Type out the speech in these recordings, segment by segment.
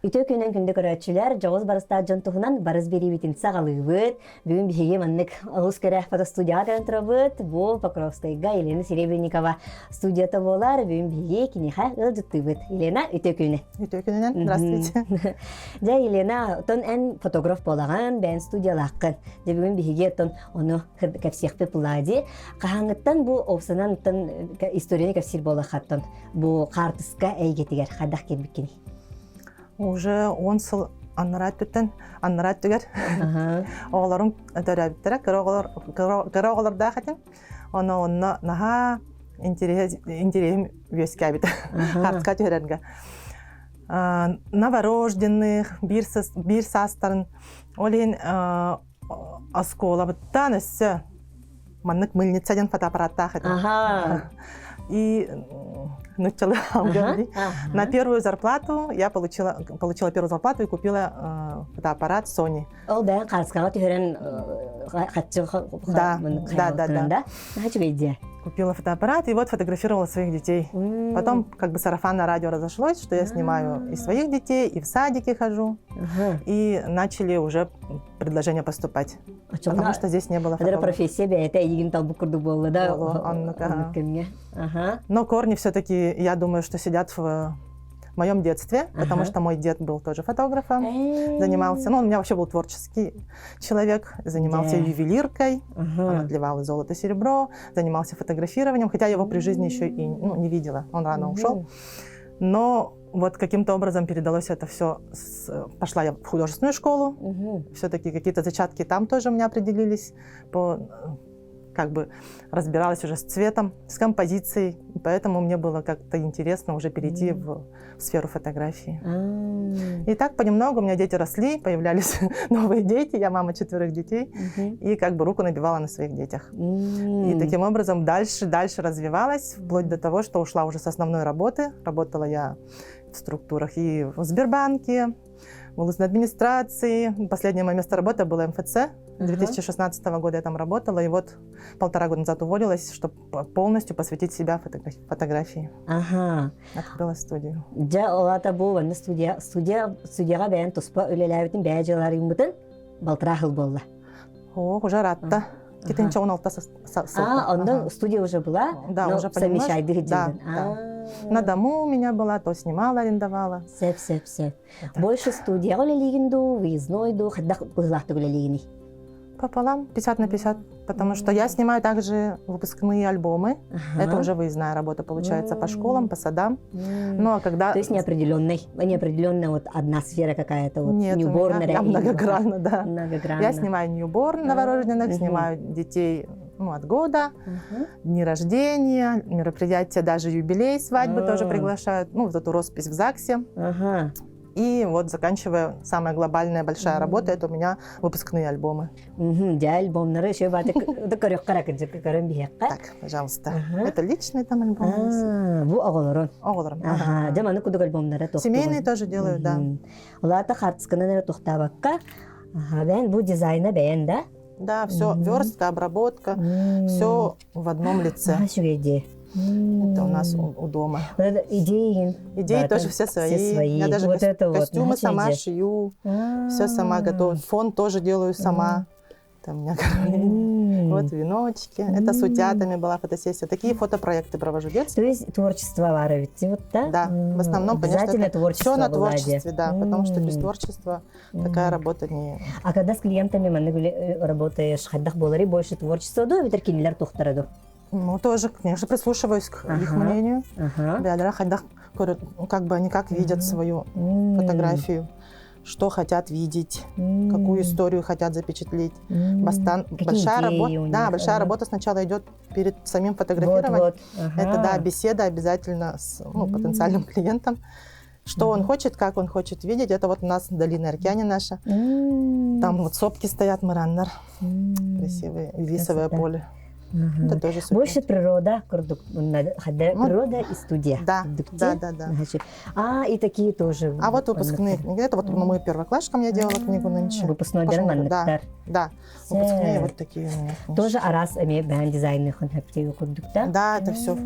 Үтө көнөн күндө көрөчүлөр жоғыз барыстаа жонтуһунан барыс берибитин сагалыыбыт. Бүгүн биһиги маннык олус көрө фотостудияга көнөн турабыт. Бу Покровскайга Елена Серебренникова студията болар. Бүгүн биһиги киниха ылжыттыбыт. Елена, үтө көнө. Үтө көнөнөн, здравствуйте. Да, Елена, тон эн фотограф болаган, бен студиялаккын. Да бүгүн биһиги тон ону кепсиякпе пулади. Кахаңыттан бу опсанан тон историяны кепсир болахаттан. Бу картыска эйгетигер хадах келбиккини. Уже 10 жыл аннарат түгер. Оғыларым төрәбіттірі, кірі оғыларда қатын. Оны наға интересім өске әбіті, қартыска түрерінгі. Новорожденных, бір састарын, олейін оскола бұттан өссі, маннык мыльницаден фотоаппаратта қатын. И начала на первую зарплату я получила первую зарплату и купила фотоаппарат Sony. Ол бән қарысқаға түйерен Да. Купила фотоаппарат и вот фотографировала своих детей. Потом как бы сарафанное радио разошлось, что я снимаю и своих детей, и в садике хожу. И начали уже предложения поступать. Потому что здесь не было фотографии. Профессия это егин талбук курду было, да? Но корни все-таки, я думаю, что сидят в моем детстве, потому что мой дед был тоже фотографом, занимался, он у меня вообще был творческий человек, занимался ювелиркой, он отливал золото, серебро, занимался фотографированием, хотя я его при жизни еще и не видела, он рано ушел. Но вот каким-то образом передалось это все. Пошла я в художественную школу, все-таки какие-то зачатки там тоже у меня определились, как бы разбиралась уже с цветом, с композицией, поэтому мне было как-то интересно уже перейти в сферу фотографии. И так понемногу у меня дети росли, появлялись новые дети, я мама 4 детей, и как бы руку набивала на своих детях. И таким образом дальше развивалась, вплоть до того, что ушла уже с основной работы. Работала я в структурах и в Сбербанке, в областной администрации. Последнее мое место работы было МФЦ. 2016 года я там работала, и вот 1,5 года назад уволилась, чтобы полностью посвятить себя фотографии. Открыла студию. Да, олата бу, студияга бәйін тұспа өлеләбетін бәйжелары үмітін балтыра болды. Уже ратта. Кетенче 16 ондан студия уже была, да, но уже совмещайды да. На дому у меня была, то снимала, арендовала. Сеп. Больше студия олелигинду, выезднойду, хаддах бұғылақты олелигини. Пополам, 50 на 50, потому что я снимаю также выпускные альбомы. Это уже выездная работа получается по школам, по садам. Ну, а когда... То есть неопределенная вот одна сфера какая-то, вот Нет, ньюборн. Я многогранно, да. Многогранно. Я снимаю ньюборн новорожденных, снимаю детей от года, дни рождения, мероприятия, даже юбилей, свадьбы тоже приглашают. Вот эту роспись в ЗАГСе. И вот заканчивая, самая глобальная большая работа, это у меня выпускные альбомы. Так, пожалуйста. Это личный там альбом. Семейные тоже делаю, да. Да, все, верстка, обработка, все в одном лице. Это у нас у дома. Идеи тоже все свои. Я даже костюмы сама шью, все сама готовлю. Фон тоже делаю сама. Там у меня вот веночки. Это с утятами была фотосессия. Такие фотопроекты провожу детские. То есть творчество варовите, вот, да? Да, в основном, конечно, все на творчестве, да, потому что без творчества такая работа не... А когда с клиентами работаешь, хаддах болари, больше творчества, да, ветеркинилер тухтараду? Ну, тоже, конечно, прислушиваюсь к их мнению. Как бы они как видят свою фотографию, что хотят видеть, какую историю хотят запечатлеть. Большая работа сначала идет перед самим фотографированием. Это, да, беседа обязательно с потенциальным клиентом. Что он хочет, как он хочет видеть. Это вот у нас долина Аркяне наша. Там вот сопки стоят, Мараннар. Красивые, рисовое поле. Это тоже супер. Больше природа, природа и студия. Да, да. И такие тоже. А вот выпускные. Это вот мы первоклашкам я делала книгу нынче. Выпускной да. Выпускные вот такие. Тоже арас бән дизайны Да, это все.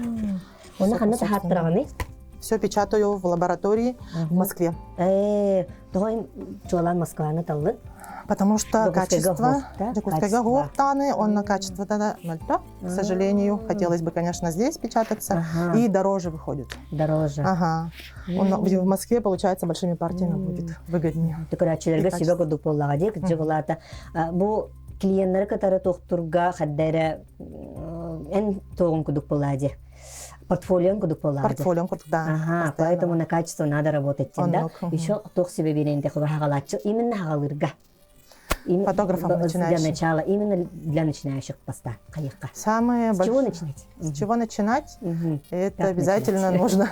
Все печатаю в лаборатории в Москве. Потому что качество, он на качество тогда 0,5, к сожалению. Хотелось бы, конечно, здесь печататься. И дороже выходит. Дороже. Ага. Он в Москве, получается, большими партиями будет выгоднее. Клиенттер катары тоқтурга хаддайра эн тоғын кудук болады. Портфолион кудук болады. Портфолион кудук, да. Ага, поэтому на качество надо работать. Да? Еще тоқ себе беренде хуба хагалатчы. Именно хагалырга. Фотографом начинающих. Для начала, именно для начинающих поста. Самое большое. С чего начинать? С чего начинать? Это как обязательно нужно,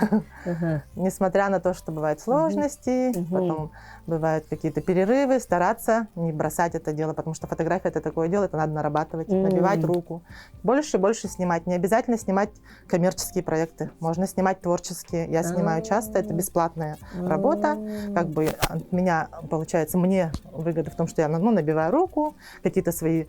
несмотря на то, что бывают сложности, потом бывают какие-то перерывы, стараться не бросать это дело, потому что фотография это такое дело, это надо нарабатывать, набивать руку. Больше и больше снимать. Не обязательно снимать коммерческие проекты, можно снимать творческие. Я снимаю часто, это бесплатная работа. Как бы от меня, получается, мне выгода в том, что я набиваю руку, какие-то свои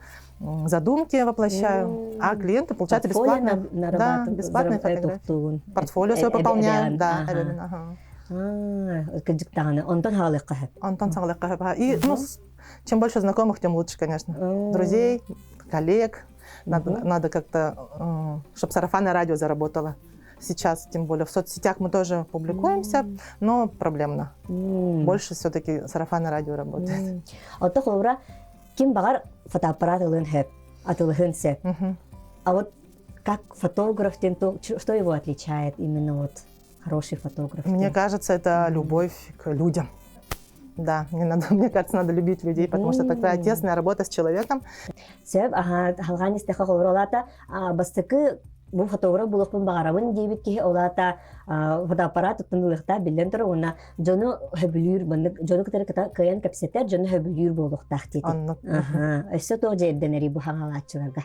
задумки воплощаю, а клиенты получают бесплатно. Да, бесплатные фотографии. Портфолио свое пополняем. Да, Антон Саңлыққа. И чем больше знакомых, тем лучше, конечно. Друзей, коллег. Надо как-то, чтобы сарафанное радио заработало. Сейчас, тем более, в соцсетях мы тоже публикуемся, но проблемно. Больше все-таки сарафанное радио работает. Ким багар фотоаппарат атылыхын сеп. А вот как фотограф, что его отличает именно вот хороший фотограф? Мне кажется, это любовь к людям. Да, мне кажется, надо любить людей, потому что такая тесная работа с человеком. Сеп, халганистеха холролата, бастыкы бу фотограф булыкпын багарабын дебит ки олата фотоаппарат тутунлыкта билен туруна жону хөбүлүр бандык жону кытары кыян капсетер жону хөбүлүр болуктак дейт. Ага, эссе то жерденери бу хаңалачыларга.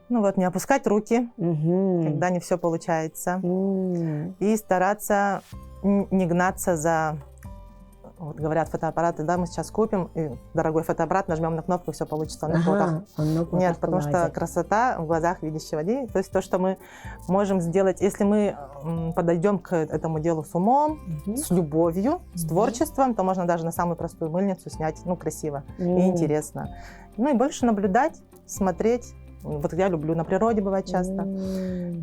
Ну вот, не опускать руки, когда не все получается, и стараться не гнаться за... Вот говорят фотоаппараты, да, мы сейчас купим, и дорогой фотоаппарат, нажмем на кнопку, и все получится на фото. Нет, потому что красота в глазах видящего. То есть то, что мы можем сделать, если мы подойдем к этому делу с умом, с любовью, с творчеством, то можно даже на самую простую мыльницу снять, красиво и интересно. Ну и больше наблюдать, смотреть. Вот я люблю на природе бывать часто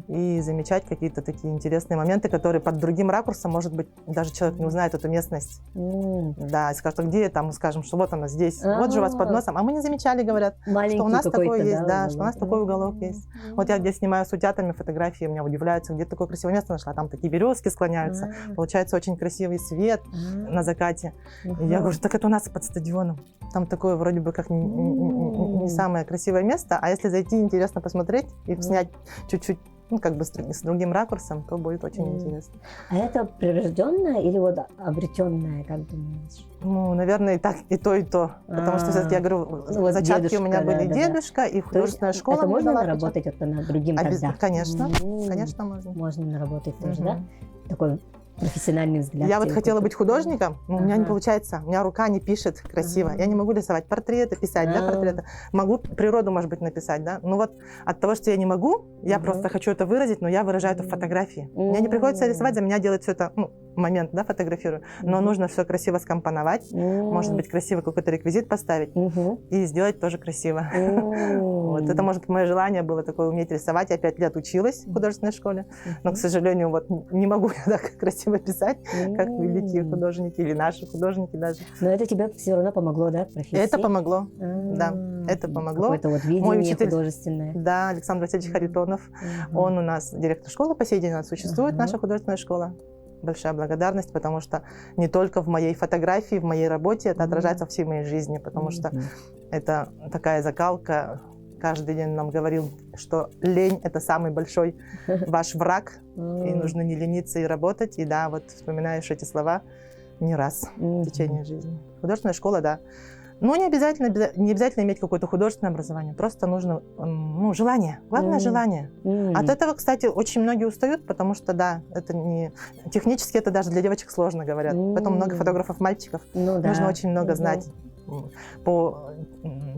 и замечать какие-то такие интересные моменты, которые под другим ракурсом, может быть, даже человек не узнает эту местность. Да, и скажет, где там, мы скажем, что вот она здесь, вот же у вас под носом, а мы не замечали, говорят, что у нас такое есть, да, что у нас такой уголок есть. Вот я где снимаю с утятами фотографии, меня удивляются, где такое красивое место нашла, там такие березки склоняются, получается очень красивый свет на закате. И я говорю, так это у нас под стадионом, там такое вроде бы как не самое красивое место, а если зайти интересно посмотреть и снять чуть-чуть, с другим ракурсом, то будет очень интересно. А это прирожденное или вот обретенное, как думаешь? Наверное, и так, и то, и то. Потому что все-таки, я говорю, зачатки у меня были дедушка и художественная школа. Это можно наработать на другим тогда? Конечно, конечно можно. Можно наработать тоже, да? Такой профессиональный взгляд. Я вот хотела быть художником, но у меня не получается. У меня рука не пишет красиво. Я не могу рисовать портреты, писать, портреты. Могу природу, может быть, написать, да. Но вот от того, что я не могу, я просто хочу это выразить, но я выражаю это в фотографии. Мне не приходится рисовать, за меня делает все это, момент, да, фотографирую. Но нужно все красиво скомпоновать, может быть, красиво какой-то реквизит поставить и сделать тоже красиво. Вот. Это, может, мое желание было такое уметь рисовать. Я 5 лет училась в художественной школе, но, к сожалению, вот не могу я так красиво писать, как великие художники или наши художники даже. Но это тебе все равно помогло, да, в профессии? Это помогло, да, это помогло. Какое-то вот видение мой учитель, художественное. Да, Александр Васильевич Харитонов, он у нас директор школы, по сей день у нас существует наша художественная школа. Большая благодарность, потому что не только в моей фотографии, в моей работе, это отражается в всей моей жизни, потому что это такая закалка. Каждый день нам говорил, что лень – это самый большой ваш враг, и нужно не лениться и работать. И да, вот вспоминаешь эти слова не раз в течение жизни. Художественная школа, да, Ну, не обязательно иметь какое-то художественное образование, просто нужно, ну, желание. Главное желание. От этого, кстати, очень многие устают, потому что, да, это не... Технически это даже для девочек сложно, говорят. Поэтому много фотографов-мальчиков. Нужно очень много знать по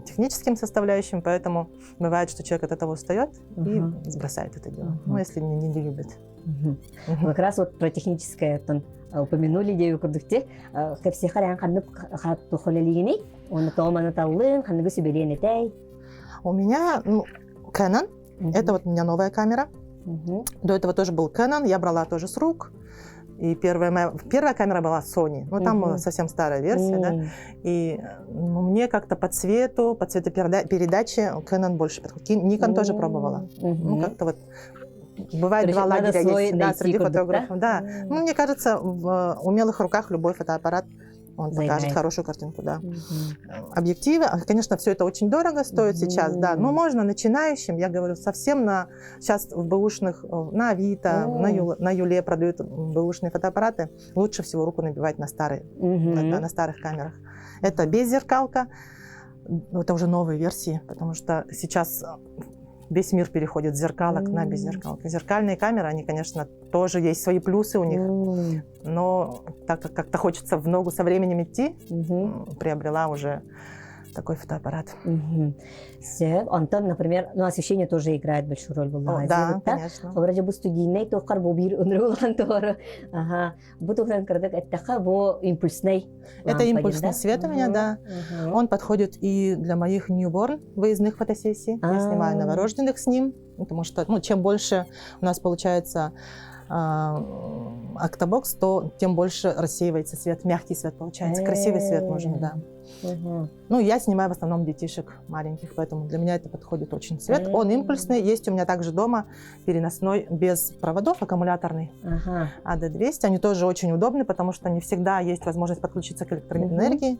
техническим составляющим, поэтому бывает, что человек от этого устает и сбросает это дело, ну, если не любит. Как раз вот про техническое упомянули дею курдукте, как все харян ханып хатту холелигини, он томан таллын ханны гусибеленетей. У меня Canon, это вот у меня новая камера. До этого тоже был Canon, я брала тоже с рук. И первая камера была Sony, но там совсем старая версия, да. И мне как-то по цветопередаче Canon больше подходит. Nikon тоже пробовала. Ну, как-то вот бывает два лагеря есть среди фотографов. Да. Ну, мне кажется, в умелых руках любой фотоаппарат он покажет хорошую картинку, да. Объективы, конечно, все это очень дорого стоит сейчас, да, но можно начинающим, я говорю, совсем сейчас в бэушных, на Авито, на Юле продают бэушные фотоаппараты, лучше всего руку набивать на на старых камерах. Это беззеркалка, это уже новые версии, потому что сейчас весь мир переходит с зеркалок на беззеркалки. Зеркальные камеры, они, конечно, тоже есть свои плюсы у них, но так как как-то хочется в ногу со временем идти, приобрела уже такой фотоаппарат. Антон, например, освещение тоже играет большую роль. Да, конечно. Вроде бы студийный тохкар бобир унрулан тоже. Бутухран кардак это бо импульсный. Это импульсный свет у меня, да. Он подходит и для моих newborn выездных фотосессий. Я снимаю новорожденных с ним, потому что, чем больше у нас получается октобокс, то тем больше рассеивается свет, мягкий свет получается, красивый свет нужен, да. Ну, я снимаю в основном детишек маленьких, поэтому для меня это подходит очень цвет. Он импульсный, есть у меня также дома переносной без проводов, аккумуляторный, AD200. Они тоже очень удобны, потому что не всегда есть возможность подключиться к электроэнергии.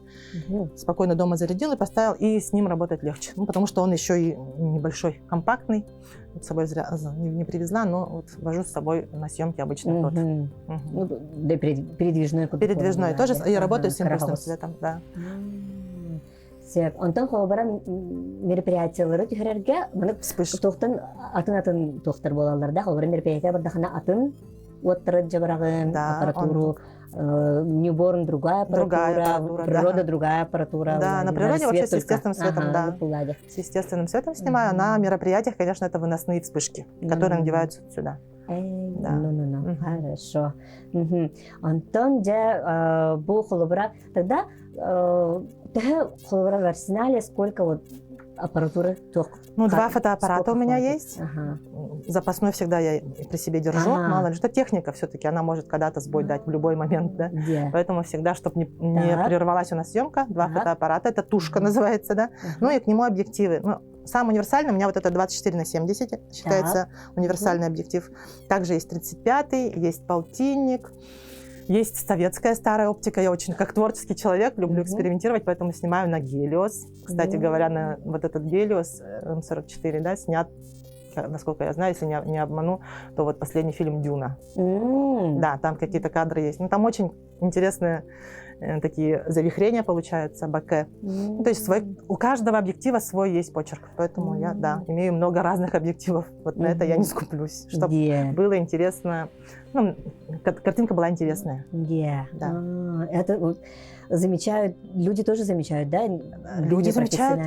Спокойно дома зарядил и поставил, и с ним работать легче. Ну, потому что он еще и небольшой, компактный. Вот с собой не привезла, но вот вожу с собой на съемки обычно тот. Да, передвижной. Передвижной. Тоже я работаю с импульсным светом, да. Онтон холбара мероприятиялары тихерерге мына тохтан атын тохтар болаларда холбара мероприятия бардахана атын оттырыт жабарагын аппаратуру newborn другая аппаратура, природа другая аппаратура. Да, на природе вообще с естественным светом, да. С естественным светом снимаю. На мероприятиях, конечно, это выносные вспышки, которые надеваются сюда. Хорошо. Антон, где был холбара, тогда в арсенале сколько вот аппаратуры? Два фотоаппарата у меня есть. Запасной всегда я при себе держу. Мало ли, что техника все-таки, она может когда-то сбой дать в любой момент, да. Поэтому всегда, чтобы не прервалась у нас съемка, два фотоаппарата, это тушка называется, да. Ну и к нему объективы. Сам универсальный у меня вот это 24/70 считается универсальный объектив. Также есть 35-й, есть полтинник. Есть советская старая оптика. Я очень, как творческий человек, люблю экспериментировать, поэтому снимаю на Гелиос. Кстати говоря, на вот этот Гелиос М44, да, снят, насколько я знаю, если не обману, то вот последний фильм «Дюна». Да, там какие-то кадры есть. Там очень интересные такие завихрения получаются, боке. То есть у каждого объектива свой есть почерк. Поэтому я, имею много разных объективов. Вот на это я не скуплюсь. Чтобы было интересно. Картинка была интересная. Да. Это вот замечают, люди тоже замечают, да? Люди замечают.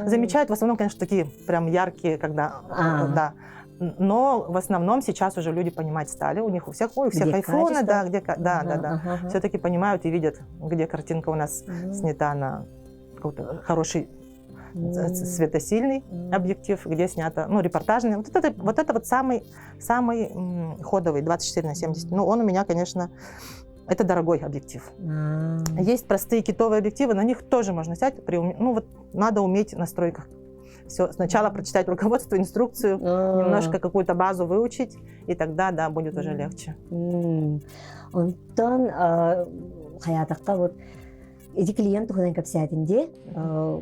Замечают в основном, конечно, такие прям яркие, когда, да. Но в основном сейчас уже люди понимать стали. У всех айфоны, да. Все-таки понимают и видят, где картинка у нас снята на какой-то хороший светосильный объектив, где снято, репортажный. Вот это самый ходовый 24/70. Он у меня, конечно, это дорогой объектив. Есть простые китовые объективы, на них тоже можно снять. Надо уметь в настройках. Все, сначала прочитать руководство, инструкцию, немножко какую-то базу выучить, и тогда, да, будет уже легче. Онтон хаятакка вот эти клиенты худан капсятинде,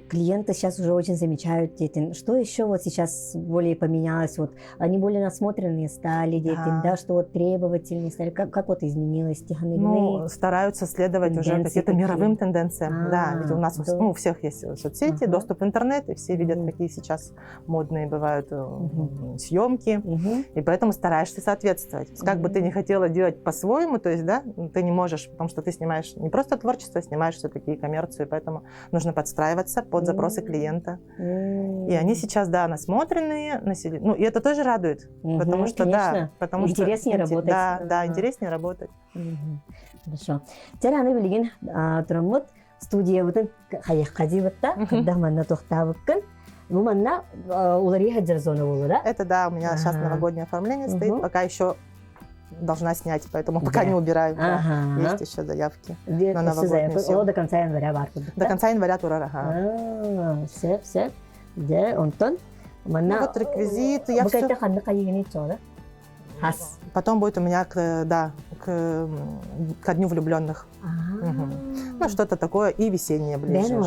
клиенты сейчас уже очень замечают детин. Что еще вот сейчас более поменялось? Вот они более насмотренные стали детин, да, что вот требовательнее стали. Как вот изменилось Ну, стараются следовать уже каким-то мировым тенденциям. Да, ведь у нас у всех есть соцсети, доступ в интернет, и все видят, какие сейчас модные бывают съемки, и поэтому стараешься соответствовать. Как бы ты не хотела делать по-своему, то есть, да, ты не можешь, потому что ты снимаешь не просто творчество, снимаешь все-таки и коммерцию, поэтому нужно подстраиваться под запросы клиента. И они сейчас, да, насмотренные, ну, и это тоже радует, потому что, конечно. да, потому интереснее что работать. Да, интереснее работать. Хорошо. Теперь аны билген турамут студия бутын хаяққа дибытта, когда манна тохтабыккын. Ну, манна улари хаджар зона болу, да? Это да, у меня сейчас новогоднее оформление стоит, пока еще должна снять, поэтому пока не убираю. Есть еще заявки на новогоднюю съемку. До конца января бар. До конца января турар, Все. Да, онтон. Ну, вот реквизит, я все. Потом будет у меня, ко дню влюбленных. Ну, что-то такое и весеннее ближе.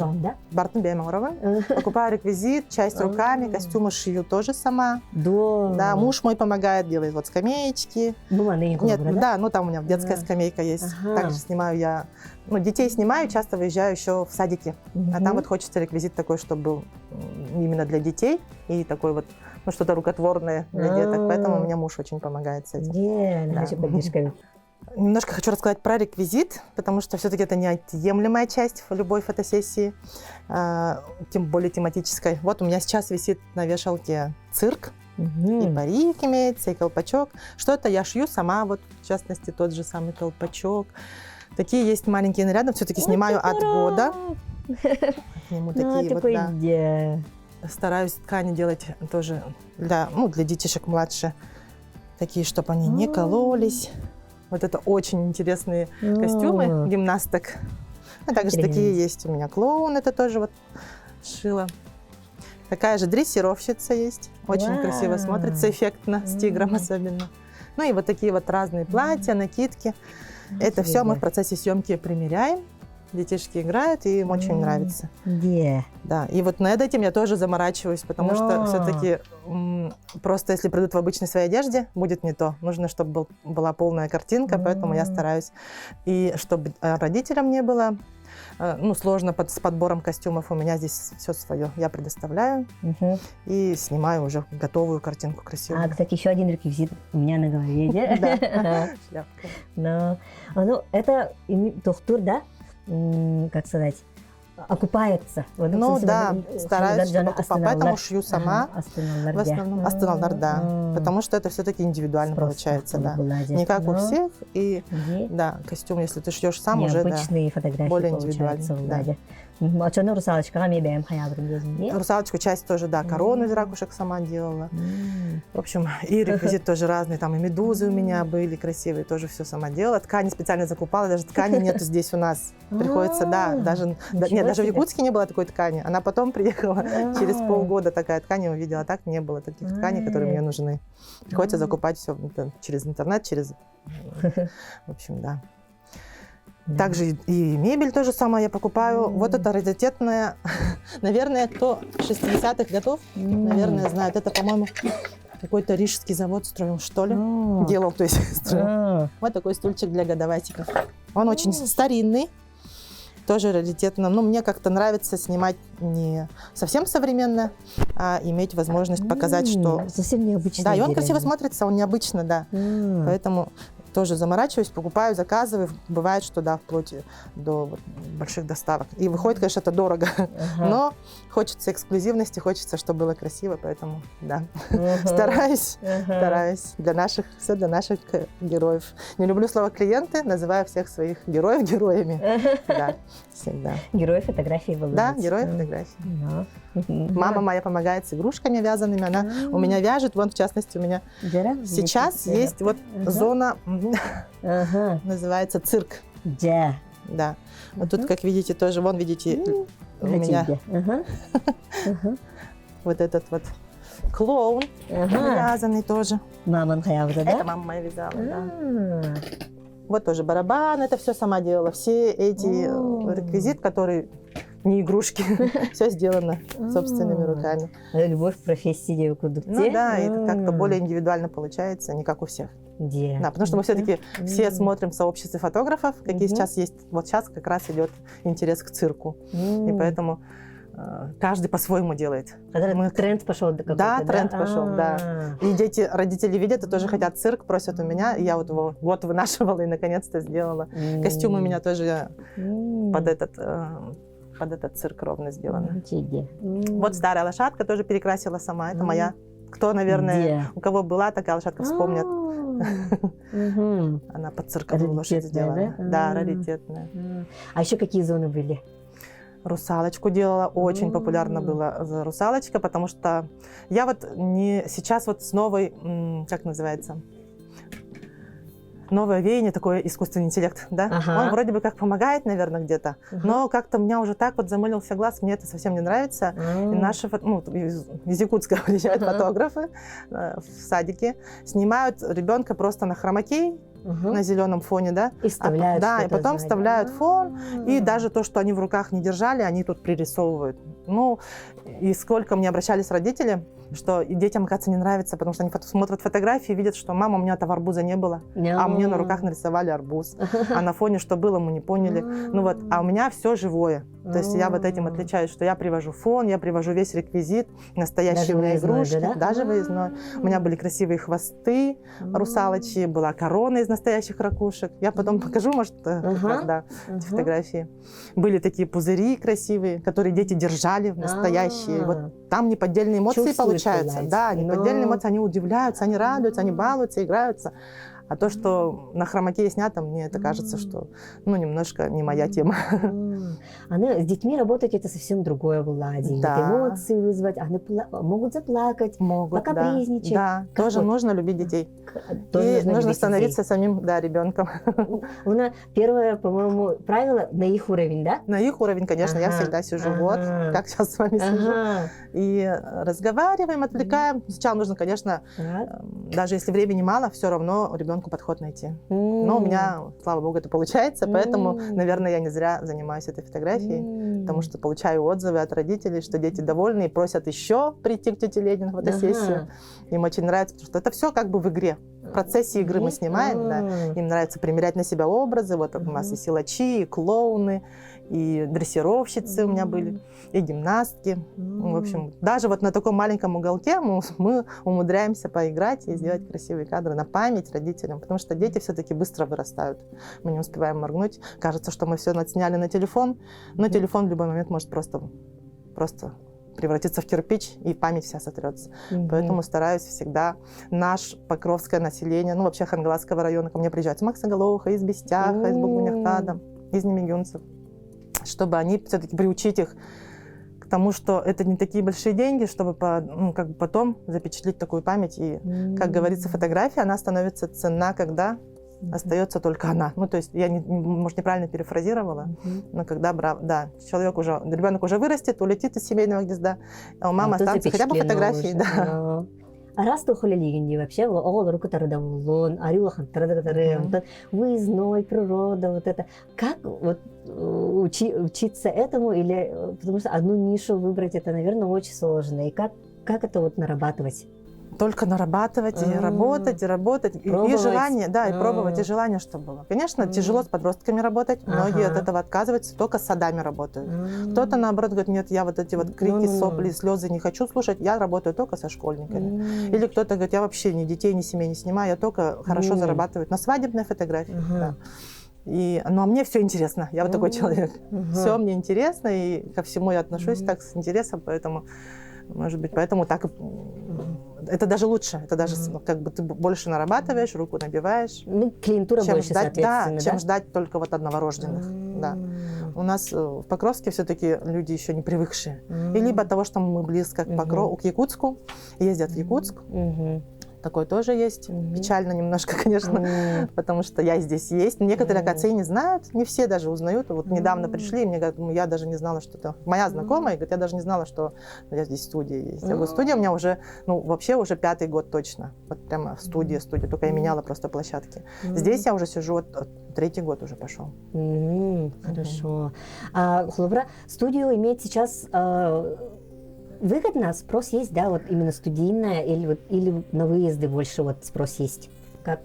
Бартын Беймаурован. Покупаю реквизит, часть руками, костюмы шью тоже сама. Да, муж мой помогает, делает вот скамеечки. Нет, да, ну там у меня детская скамейка есть. Также снимаю я, ну, детей снимаю, часто выезжаю еще в садики. А там вот хочется реквизит такой, чтобы был именно для детей и такой вот, ну, что-то рукотворное для деток. Поэтому мне муж очень помогает с этим. Немножко хочу рассказать про реквизит, потому что все-таки это неотъемлемая часть любой фотосессии, тем более тематической. Вот у меня сейчас висит на вешалке цирк, и парик имеется, и колпачок. Что-то я шью сама, вот в частности тот же самый колпачок. Такие есть маленькие наряды, все-таки снимаю от года. К нему такие вот, да. Стараюсь ткани делать тоже для детишек младше, такие, чтобы они не кололись. Вот это очень интересные костюмы гимнасток. А также такие есть у меня. Клоун это тоже вот шила. Такая же дрессировщица есть. Очень красиво смотрится, эффектно, с тигром особенно. Ну и вот такие вот разные платья, накидки. Это все мы в процессе съемки примеряем. Детишки играют, и им очень нравится. Да, и вот над этим я тоже заморачиваюсь, потому что все-таки просто если придут в обычной своей одежде, будет не то. Нужно, чтобы была полная картинка, поэтому я стараюсь. И чтобы родителям не было сложно с подбором костюмов, у меня здесь все свое. Я предоставляю и снимаю уже готовую картинку красивую. Кстати, еще один реквизит у меня на голове. Да, шляпка. Ну, это доктор, да? Как сказать, окупается. Ну да, стараюсь, чтобы окупать, поэтому шью сама. В основном Астаналдар, да. Потому что это все-таки индивидуально получается, да. Не как у всех. И да, костюм, если ты шьешь сам, уже более индивидуальный. Русалочку часть тоже, да, корону из ракушек сама делала. В общем, и реквизит тоже разный, там и медузы у меня были красивые, тоже все сама делала. Ткани специально закупала, даже ткани нету здесь у нас. Приходится, да, даже в Якутске не было такой ткани. Она потом приехала, через полгода такая ткань я увидела, так не было таких тканей, которые мне нужны. Приходится закупать все через интернет, через... В общем, да. Также и мебель тоже самое я покупаю. Вот это раритетная, наверное, кто 60-х годов, наверное, знает. Это, по-моему, какой-то рижский завод строил, что ли? Делал, то есть строил. Вот такой стульчик для годоватиков. Он очень старинный, тоже раритетно. Но мне как-то нравится снимать не совсем современно, а иметь возможность показать, что... Совсем необычно. Да, и он красиво смотрится, он необычно, да. Поэтому... Тоже заморачиваюсь, покупаю, заказываю. Бывает, что да, вплоть до больших доставок. И выходит, конечно, это дорого. Но хочется эксклюзивности, хочется, чтобы было красиво, поэтому да. Стараюсь для наших героев. Не люблю слово клиенты, называю всех своих героев героями. Да, всегда. Герои фотографии были. Да, герои фотографии. Мама моя помогает с игрушками вязаными. Она у меня вяжет. Вон, в частности, у меня сейчас есть вот зона, называется цирк. Да. Вот тут, как видите, тоже, вон, видите, у меня вот этот вот клоун вязаный тоже. Мама моя, да? Это мама моя вязала, да. Вот тоже барабан, это все сама делала. Все эти реквизит, которые не игрушки, все сделано собственными руками. Любовь к профессии кудукте. Ну да, это как-то более индивидуально получается, не как у всех. Да, потому что мы все-таки все смотрим в сообществе фотографов, какие сейчас есть. Вот сейчас как раз идет интерес к цирку. И поэтому каждый по-своему делает. Тренд пошел какой-то, да? Тренд пошел, да. И дети, родители видят и тоже хотят цирк, просят у меня. И я вот его год вынашивала и наконец-то сделала. Костюм у меня тоже под этот цирк ровно сделан. Вот старая лошадка тоже перекрасила сама. Это моя. Кто, наверное, у кого была такая лошадка, вспомнят. Она под цирковую лошадь сделана. Да, раритетная. А еще какие зоны были? Русалочку делала, очень популярна была русалочка, потому что я вот не сейчас вот с новой, как называется, новое веяние, такой искусственный интеллект, да? Он вроде бы как помогает, наверное, где-то, но как-то у меня уже так вот замылился глаз, мне это совсем не нравится. И наши, из Якутска приезжают фотографы в садике, снимают ребенка просто на хромакей, на зеленом фоне, да? И вставляют. Да, и потом вставляют фон, и даже то, что они в руках не держали, они тут пририсовывают. Ну, и сколько мне обращались родители, что и детям, оказывается, не нравится, потому что они смотрят фотографии и видят, что мама, у меня этого арбуза не было, а мне на руках нарисовали арбуз, а на фоне что было, мы не поняли. Ну вот, а у меня все живое. То есть я вот этим отличаюсь, что я привожу фон, я привожу весь реквизит, настоящие у меня игрушки, даже выездной. У меня были красивые хвосты русалочьи, была корона из настоящих ракушек. Я потом покажу, может, да, эти фотографии. Были такие пузыри красивые, которые дети держали, настоящие. Вот там неподдельные эмоции получаются. Да, неподдельные эмоции, они удивляются, они радуются, они балуются, играются. А то, что на хромакее снято, мне это кажется, что, немножко не моя тема. С детьми работать это совсем другое владение. Да. Эмоции вызвать, они могут заплакать, покапризничать. Да, тоже нужно любить детей. И нужно становиться самим, ребенком. Первое, по-моему, правило на их уровень, да? На их уровень, конечно. Я всегда сижу, как сейчас с вами сижу. И разговариваем, отвлекаем. Сначала нужно, конечно, даже если времени мало, все равно ребенку подход найти. Но у меня, слава богу, это получается, поэтому, наверное, я не зря занимаюсь этой фотографией, потому что получаю отзывы от родителей, что дети довольны и просят еще прийти к тете Лене на фотосессию. Им очень нравится, потому что это все как бы в игре. В процессе игры мы снимаем, да. Им нравится примерять на себя образы. Вот у нас и силачи, и клоуны, и дрессировщицы у меня были, и гимнастки. В общем, даже вот на таком маленьком уголке мы умудряемся поиграть и сделать красивые кадры на память родителям, потому что дети все-таки быстро вырастают. Мы не успеваем моргнуть. Кажется, что мы все сняли на телефон, но телефон в любой момент может просто превратиться в кирпич, и память вся сотрется. Поэтому стараюсь всегда наше покровское население, вообще Хангаласского района, ко мне приезжают из Максагалоуха, из Бестяха, из Бугуняхтада, из Немигюнцев, чтобы они все-таки приучить их к тому, что это не такие большие деньги, чтобы потом запечатлеть такую память. И, как говорится, фотография, она становится ценна, когда остается только она. То есть я, может, неправильно перефразировала, но когда, ребенок уже вырастет, улетит из семейного гнезда, а у мамы останутся хотя бы фотографии. Да. Раз тухолелигенди вообще, оголору кутарда улон, арюлахан традакатары, выездной, природа, вот это. Как учиться этому, или потому что одну нишу выбрать, это, наверное, очень сложно. И как это нарабатывать? Только нарабатывать, и работать, и желание, и пробовать, и желание, что было. Конечно, тяжело с подростками работать, многие от этого отказываются, только с садами работают. Кто-то, наоборот, говорит, нет, я вот эти крики, сопли, слезы не хочу слушать, я работаю только со школьниками. Или кто-то говорит, я вообще ни детей, ни семей не снимаю, я только хорошо зарабатываю на свадебной фотографии. Но мне все интересно, я вот такой человек. Все мне интересно, и ко всему я отношусь так с интересом, поэтому... Может быть, поэтому так это даже лучше. Это даже как бы ты больше нарабатываешь, руку набиваешь. Клиентура больше, соответственно, чем ждать только вот от новорожденных. Да. У нас в Покровске все-таки люди еще не привыкшие. И либо от того, что мы близко к Якутску, ездят в Якутск. Такое тоже есть. Печально немножко, конечно, потому что я здесь есть. Некоторые, оказывается, и не знают, не все даже узнают. Вот недавно пришли, и мне говорят, я даже не знала, что это... Моя знакомая говорит, я даже не знала, что я здесь студия есть. Я говорю, студия у меня уже, вообще уже 5-й год точно. Вот прямо студия, только я меняла просто площадки. Здесь я уже сижу, вот 3-й год уже пошел. Хорошо. Хлобра, студию иметь сейчас... Выгодно, спрос есть, да, вот именно студийная, или на выезды больше вот спрос есть? Как?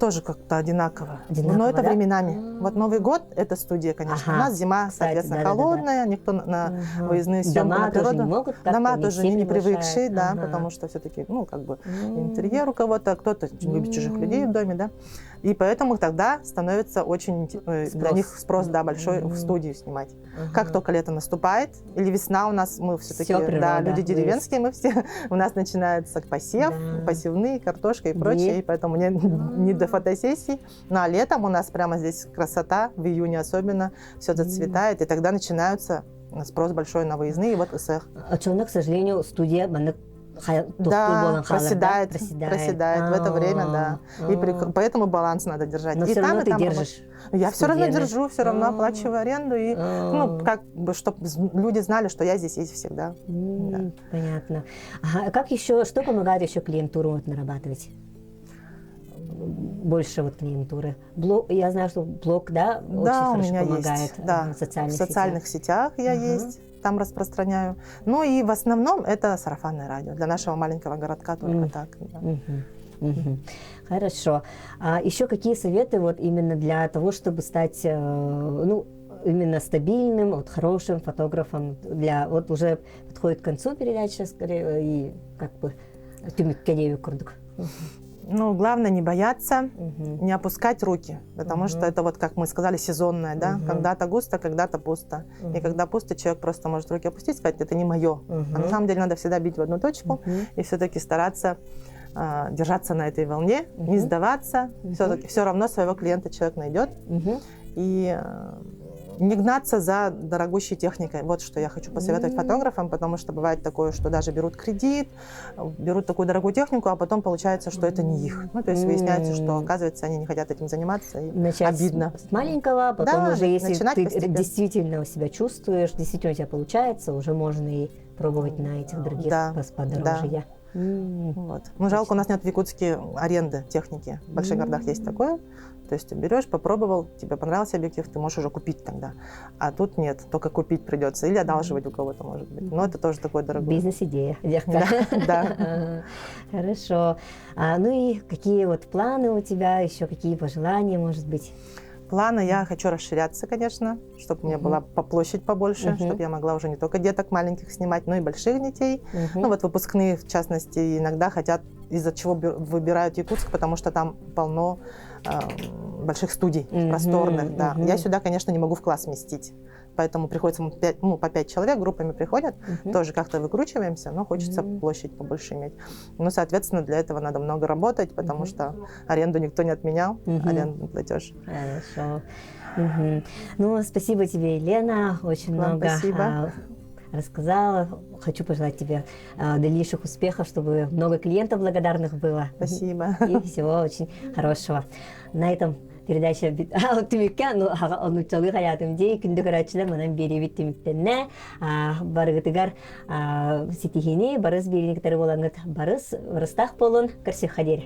Тоже как-то одинаково. Но это да? временами. Вот Новый год — это студия, конечно. У нас зима, кстати, соответственно, холодная, никто на выездные съемки Дома на природу. тоже не могут как-то, Дома не тоже все не приглашают. привыкшие, да, потому что все-таки, интерьер у кого-то, кто-то любит чужих людей в доме, да. И поэтому тогда становится очень для них спрос, да, большой в студию снимать. Как только лето наступает, или весна у нас, мы все-таки, да, люди деревенские, мы все, у нас начинается посев, посевные, картошка и прочее, и поэтому не до фотосессий. Ну а летом у нас прямо здесь красота, в июне особенно, все зацветает, и тогда начинаются спрос большой на выездные, и вот СЭХ. К сожалению, студия да, проседает в это время, да. И поэтому баланс надо держать. Но и все там, равно и ты там держишь. Я все равно держу, все равно оплачиваю аренду. И, как бы, чтобы люди знали, что я здесь есть всегда. Да. Понятно. А как еще, что помогает еще клиентуру вот нарабатывать? Больше вот клиентуры. Я знаю, что блог, да, очень хорошо помогает есть, да. в В социальных сетях я есть, там распространяю. Ну и в основном это сарафанное радио. Для нашего маленького городка только так. Да. Хорошо. А еще какие советы вот именно для того, чтобы стать, именно стабильным, вот, хорошим фотографом? Вот уже подходит к концу передача, скорее, и как бы тюмиккедею курдук. Главное не бояться, не опускать руки, потому что это вот, как мы сказали, сезонное, да, когда-то густо, когда-то пусто. И когда пусто, человек просто может руки опустить, сказать, это не мое. А на самом деле надо всегда бить в одну точку и все-таки стараться держаться на этой волне, не сдаваться. Все-таки все равно своего клиента человек найдет. И не гнаться за дорогущей техникой. Вот что я хочу посоветовать фотографам, потому что бывает такое, что даже берут кредит, берут такую дорогую технику, а потом получается, что это не их. То есть выясняется, что, оказывается, они не хотят этим заниматься, и начать обидно. с маленького, потом уже, если ты постепенно. действительно себя чувствуешь, действительно у тебя получается, уже можно и пробовать на этих других подорожья. Вот. Жалко, у нас нет в Якутске аренды техники. В больших городах есть такое. То есть ты берешь, попробовал, тебе понравился объектив, ты можешь уже купить тогда. А тут нет, только купить придется или одалживать у кого-то, может быть. Но это тоже такое дорогое. Бизнес-идея. Да. Хорошо. И какие вот планы у тебя, еще какие пожелания, может быть? Планы, я хочу расширяться, конечно, чтобы у меня была площадь побольше, чтобы я могла уже не только деток маленьких снимать, но и больших детей. Вот выпускные, в частности, иногда хотят, из-за чего выбирают Якутск, потому что там полно больших студий, просторных. Да. Я сюда, конечно, не могу в класс вместить. Поэтому приходится по 5 человек, группами приходят, тоже как-то выкручиваемся, но хочется площадь побольше иметь. Соответственно, для этого надо много работать, потому что аренду никто не отменял, арендный платеж. Хорошо. Спасибо тебе, Елена, очень Вам много спасибо. Рассказала. Хочу пожелать тебе дальнейших успехов, чтобы много клиентов благодарных было. Спасибо. И всего очень хорошего. На этом передача тümükке онуччалык хаятымдей күндү көрөчүлөр манан беребит тümүктенне барыгытыгар ситихини барыс бериниктери болаңыт барыс ырыстах болун кырсык хадер.